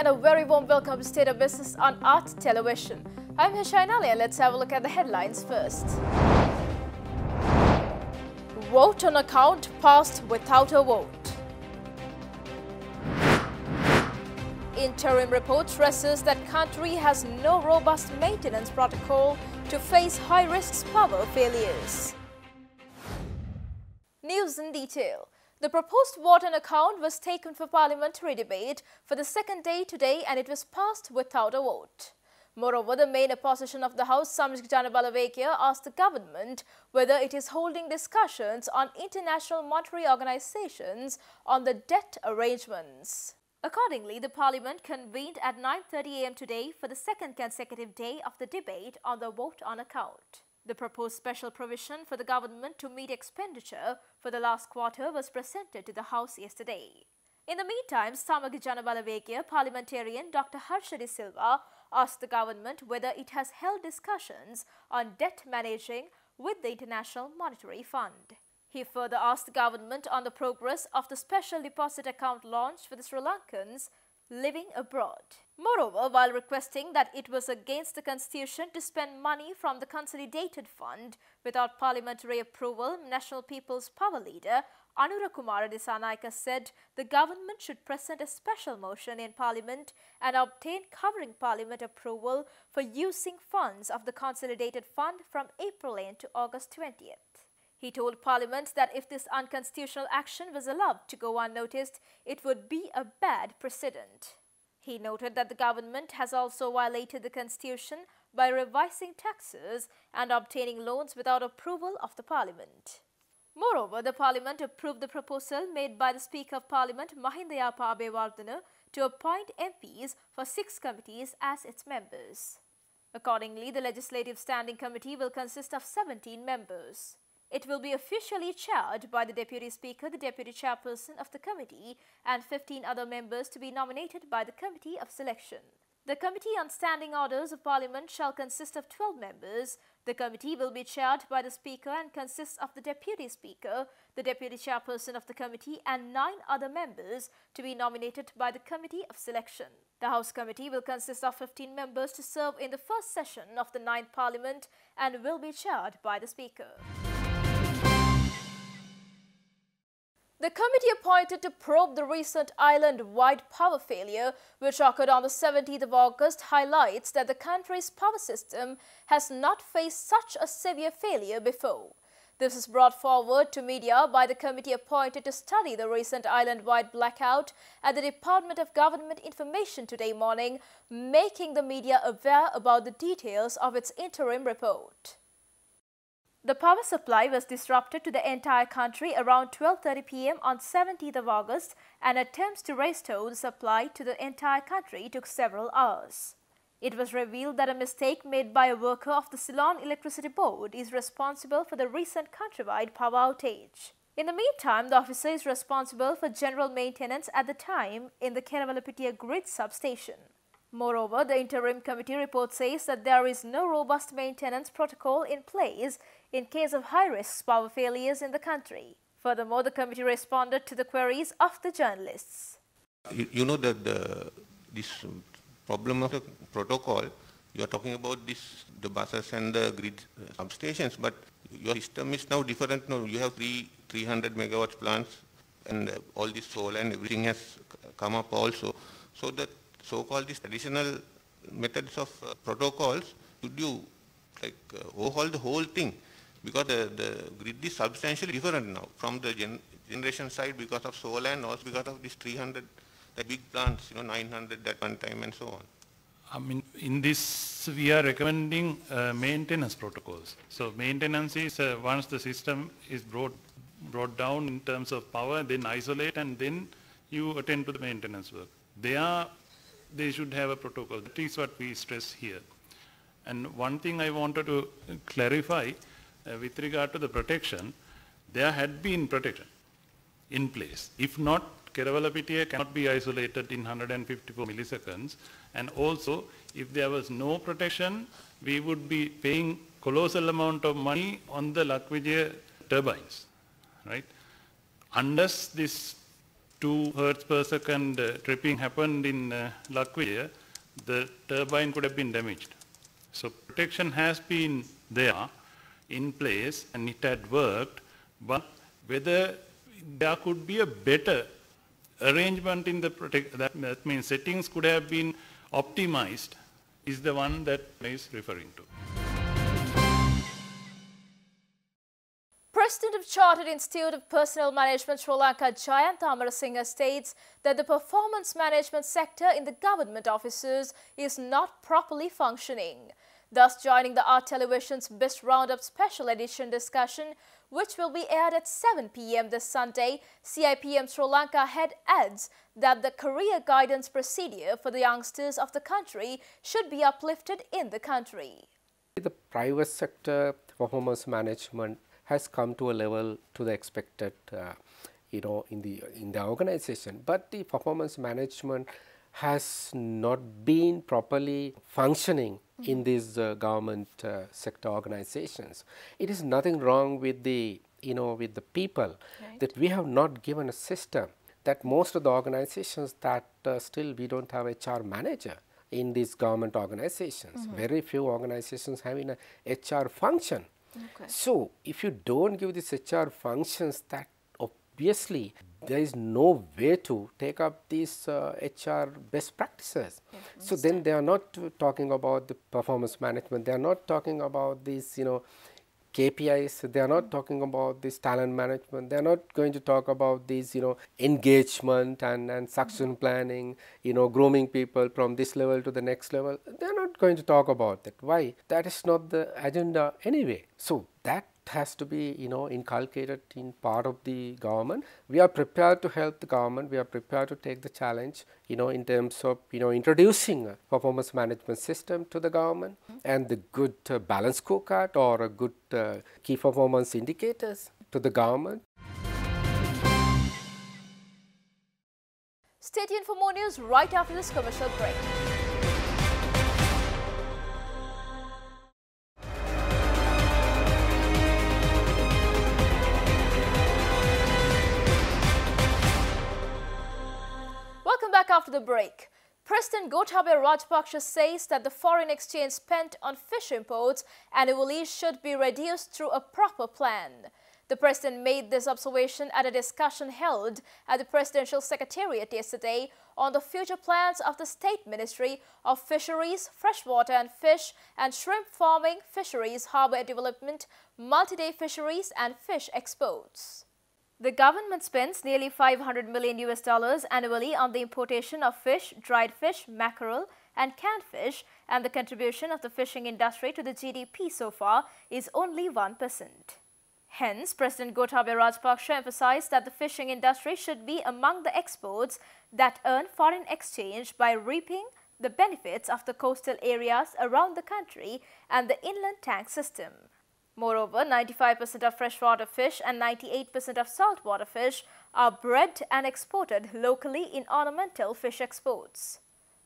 and a very warm welcome to State of Business on Art Television. I'm Hashainali and let's have a look at the headlines first. Vote on account passed without a vote. Interim report stresses that country has no robust maintenance protocol to face high-risk power failures. News in detail. The proposed vote on account was taken for parliamentary debate for the second day today and it was passed without a vote. Moreover, the main opposition of the House, Samajik Janabalawekya, asked the government whether it is holding discussions on international monetary organizations on the debt arrangements. Accordingly, the parliament convened at 9:30 am today for the second consecutive day of the debate on the vote on account. The proposed special provision for the government to meet expenditure for the last quarter was presented to the House yesterday. In the meantime, Samajik Janabalawekya parliamentarian Dr. Harshadi Silva asked the government whether it has held discussions on debt managing with the International Monetary Fund. He further asked the government on the progress of the special deposit account launched for the Sri Lankans living abroad. Moreover, while requesting that it was against the constitution to spend money from the consolidated fund without parliamentary approval, National People's Power leader Anura Kumara Dissanayake said the government should present a special motion in parliament and obtain covering parliament approval for using funds of the consolidated fund from April end to August 20th. He told Parliament that if this unconstitutional action was allowed to go unnoticed, it would be a bad precedent. He noted that the government has also violated the constitution by revising taxes and obtaining loans without approval of the Parliament. Moreover, the Parliament approved the proposal made by the Speaker of Parliament, Mahinda Yapa Abeyewardena, to appoint MPs for 6 committees as its members. Accordingly, the Legislative Standing Committee will consist of 17 members. It will be officially chaired by the Deputy Speaker, the Deputy Chairperson of the committee, and 15 other members to be nominated by the Committee of Selection. The Committee on Standing Orders of Parliament shall consist of 12 members. The committee will be chaired by the Speaker and consists of the Deputy Speaker, the Deputy Chairperson of the committee, and 9 other members to be nominated by the Committee of Selection. The House Committee will consist of 15 members to serve in the first session of the 9th Parliament and will be chaired by the Speaker. The committee appointed to probe the recent island-wide power failure, which occurred on the 17th of August, highlights that the country's power system has not faced such a severe failure before. This is brought forward to media by the committee appointed to study the recent island-wide blackout at the Department of Government Information today morning, making the media aware about the details of its interim report. The power supply was disrupted to the entire country around 12:30 p.m. on 17th of August and attempts to restore the supply to the entire country took several hours. It was revealed that a mistake made by a worker of the Ceylon Electricity Board is responsible for the recent countrywide power outage. In the meantime, the officer is responsible for general maintenance at the time in the Kerawalapitia grid substation. Moreover, the interim committee report says that there is no robust maintenance protocol in place in case of high-risk power failures in the country. Furthermore, the committee responded to the queries of the journalists. You know that this problem of the protocol, you are talking about the buses and the grid substations, but your system is now different now. You have 300 megawatts plants and all this solar and everything has come up also. So that so-called these traditional methods of protocols, should you overhaul the whole thing? Because the grid is substantially different now from the generation side because of solar and also because of these 300 the big plants, 900 at one time and so on. I mean, in this we are recommending maintenance protocols. So maintenance is once the system is brought down in terms of power, then isolate and then you attend to the maintenance work. They should have a protocol. That is what we stress here. And one thing I wanted to clarify with regard to the protection, there had been protection in place. If not, Kerawalapitia cannot be isolated in 154 milliseconds. And also, if there was no protection, we would be paying colossal amount of money on the Lakvijaya turbines, right? Unless this 2 hertz per second tripping happened in Lakwia, the turbine could have been damaged. So protection has been there in place and it had worked, but whether there could be a better arrangement in the that means settings could have been optimized is the one that is referring to. President of Chartered Institute of Personnel Management Sri Lanka, Jayant Amarasinghe, states that the performance management sector in the government offices is not properly functioning. Thus, joining the Art Television's Best Roundup Special Edition discussion, which will be aired at 7 p.m. this Sunday, CIPM Sri Lanka head adds that the career guidance procedure for the youngsters of the country should be uplifted in the country. The private sector performance management has come to a level to the expected, in the organization, but the performance management has not been properly functioning in these government sector organizations. It is nothing wrong with the with the people, right, that we have not given a system that most of the organizations that still we don't have HR manager in these government organizations. Very few organizations having a HR function. Okay. So, if you don't give these HR functions, that obviously there is no way to take up these HR best practices. So, then they are not talking about the performance management, they are not talking about these KPIs, they are not talking about this talent management, they are not going to talk about these engagement and succession planning, grooming people from this level to the next level. They are not going to talk about that. Why? That is not the agenda anyway. So, that has to be inculcated in part of the government. We are prepared to help the government, we are prepared to take the challenge in terms of introducing a performance management system to the government and the good balance scorecard or a good key performance indicators to the government. Stay tuned for more news right after this commercial break. Welcome back after the break. President Gotabaya Rajapaksa says that the foreign exchange spent on fish imports annually should be reduced through a proper plan. The president made this observation at a discussion held at the Presidential Secretariat yesterday on the future plans of the State Ministry of Fisheries, Freshwater and Fish and Shrimp Farming, Fisheries, Harbour Development, Multi-Day Fisheries and Fish Exports. The government spends nearly $500 million annually on the importation of fish, dried fish, mackerel and canned fish, and the contribution of the fishing industry to the GDP so far is only 1%. Hence, President Gotabaya Rajapaksa emphasized that the fishing industry should be among the exports that earn foreign exchange by reaping the benefits of the coastal areas around the country and the inland tank system. Moreover, 95% of freshwater fish and 98% of saltwater fish are bred and exported locally in ornamental fish exports.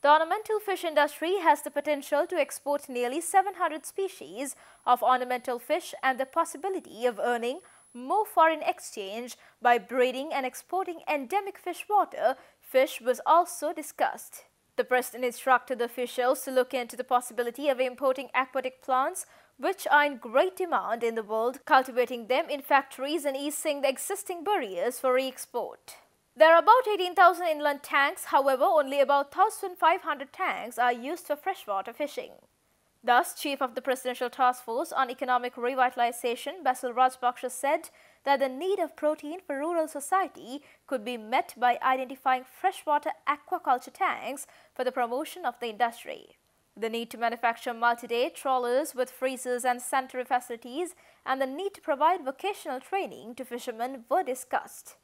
The ornamental fish industry has the potential to export nearly 700 species of ornamental fish and the possibility of earning more foreign exchange by breeding and exporting endemic freshwater fish was also discussed. The president instructed the officials to look into the possibility of importing aquatic plants which are in great demand in the world, cultivating them in factories and easing the existing barriers for re-export. There are about 18,000 inland tanks, however, only about 1,500 tanks are used for freshwater fishing. Thus, Chief of the Presidential Task Force on Economic Revitalization, Basil Rajapaksa, said that the need of protein for rural society could be met by identifying freshwater aquaculture tanks for the promotion of the industry. The need to manufacture multi-day trawlers with freezers and sanitary facilities and the need to provide vocational training to fishermen were discussed.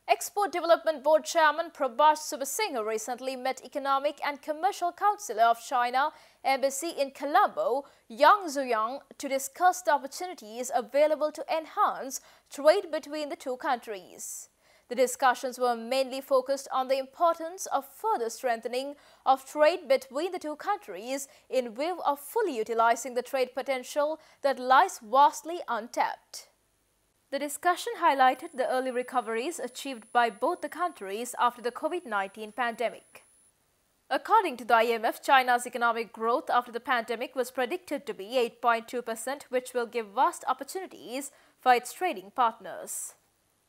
Export Development Board Chairman Prabhash Subasinghe recently met Economic and Commercial Councillor of China Embassy in Colombo, Yang Zuyang, to discuss the opportunities available to enhance trade between the two countries. The discussions were mainly focused on the importance of further strengthening of trade between the two countries in view of fully utilizing the trade potential that lies vastly untapped. The discussion highlighted the early recoveries achieved by both the countries after the COVID-19 pandemic. According to the IMF, China's economic growth after the pandemic was predicted to be 8.2%, which will give vast opportunities for its trading partners.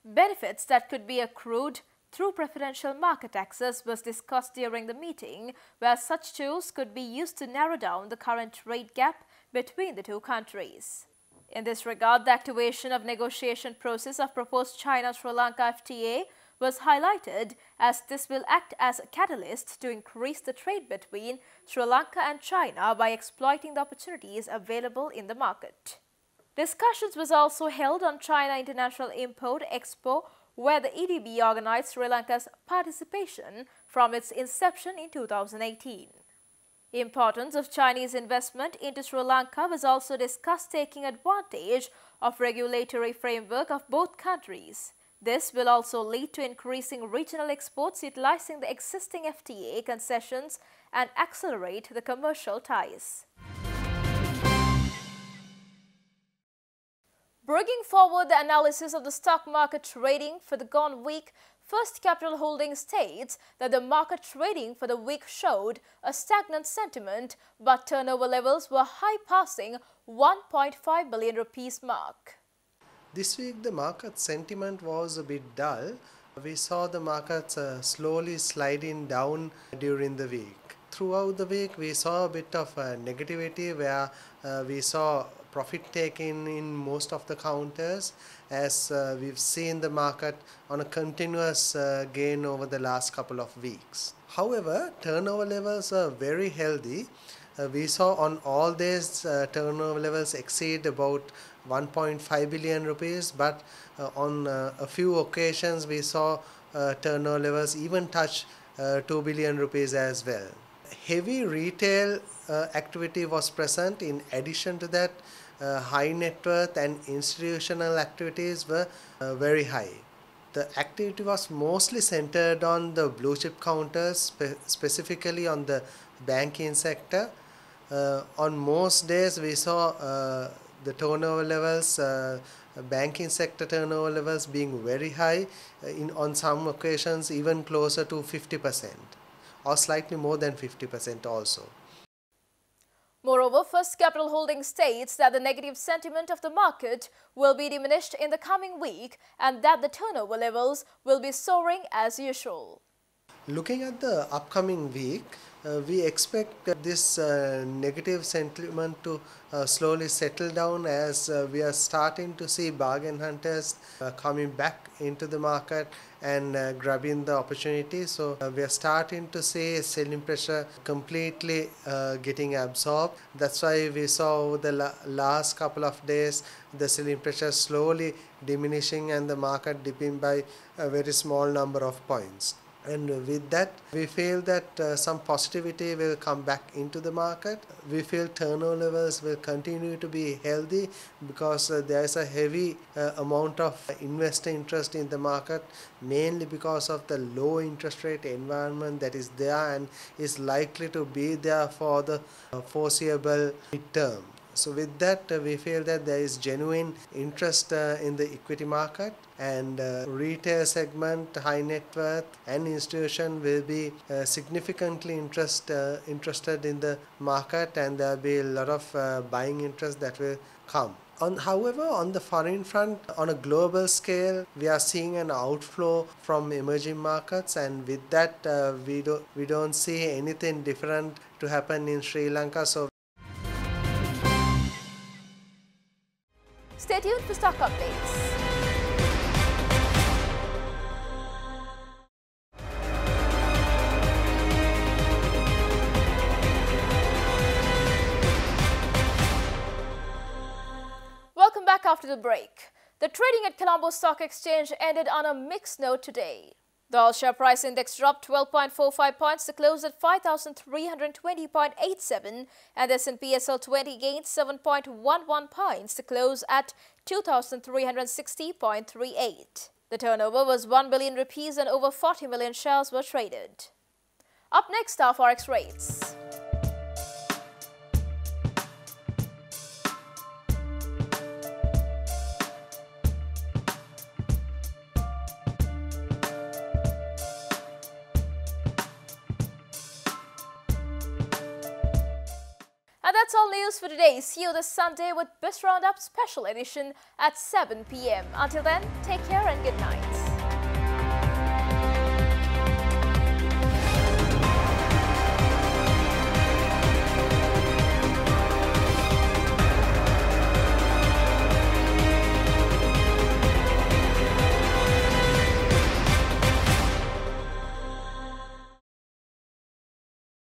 Benefits that could be accrued through preferential market access was discussed during the meeting, where such tools could be used to narrow down the current trade gap between the two countries. In this regard, the activation of negotiation process of proposed China-Sri Lanka FTA was highlighted, as this will act as a catalyst to increase the trade between Sri Lanka and China by exploiting the opportunities available in the market. Discussions was also held on China International Import Expo, where the EDB organized Sri Lanka's participation from its inception in 2018. Importance of Chinese investment into Sri Lanka was also discussed, taking advantage of regulatory framework of both countries. This will also lead to increasing regional exports utilizing the existing FTA concessions and accelerate the commercial ties. Bringing forward the analysis of the stock market trading for the gone week, First Capital Holdings states that the market trading for the week showed a stagnant sentiment, but turnover levels were high, passing 1.5 billion rupees mark. This week the market sentiment was a bit dull. We saw the markets slowly sliding down during the week. Throughout the week we saw a bit of negativity, where we saw profit taking in most of the counters, as we've seen the market on a continuous gain over the last couple of weeks. However, turnover levels are very healthy. We saw on all days turnover levels exceed about 1.5 billion rupees, but on a few occasions we saw turnover levels even touch 2 billion rupees as well. Heavy retail activity was present. In addition to that, high net worth and institutional activities were very high. The activity was mostly centered on the blue chip counters, specifically on the banking sector. On most days we saw the turnover levels, banking sector turnover levels being very high, on some occasions even closer to 50% or slightly more than 50% also. Moreover, First Capital Holdings states that the negative sentiment of the market will be diminished in the coming week and that the turnover levels will be soaring as usual. Looking at the upcoming week, we expect this negative sentiment to slowly settle down, as we are starting to see bargain hunters coming back into the market and grabbing the opportunity. So we are starting to see selling pressure completely getting absorbed. That's why we saw over the last couple of days the selling pressure slowly diminishing and the market dipping by a very small number of points. And with that, we feel that some positivity will come back into the market. We feel turnover levels will continue to be healthy, because there is a heavy amount of investor interest in the market, mainly because of the low interest rate environment that is there and is likely to be there for the foreseeable midterm. So with that, we feel that there is genuine interest in the equity market, and retail segment, high net worth and institution will be significantly interested in the market, and there will be a lot of buying interest that will come. However, on the foreign front, on a global scale, we are seeing an outflow from emerging markets, and with that, we don't see anything different to happen in Sri Lanka. So stay tuned for stock updates. Welcome back after the break. The trading at Colombo Stock Exchange ended on a mixed note today. The all-share price index dropped 12.45 points to close at 5,320.87, and the S&P SL20 gained 7.11 points to close at 2,360.38. The turnover was 1 billion rupees and over 40 million shares were traded. Up next are Forex rates. That's all news for today. See you this Sunday with BIS Roundup Special Edition at 7 p.m. Until then, take care and good night.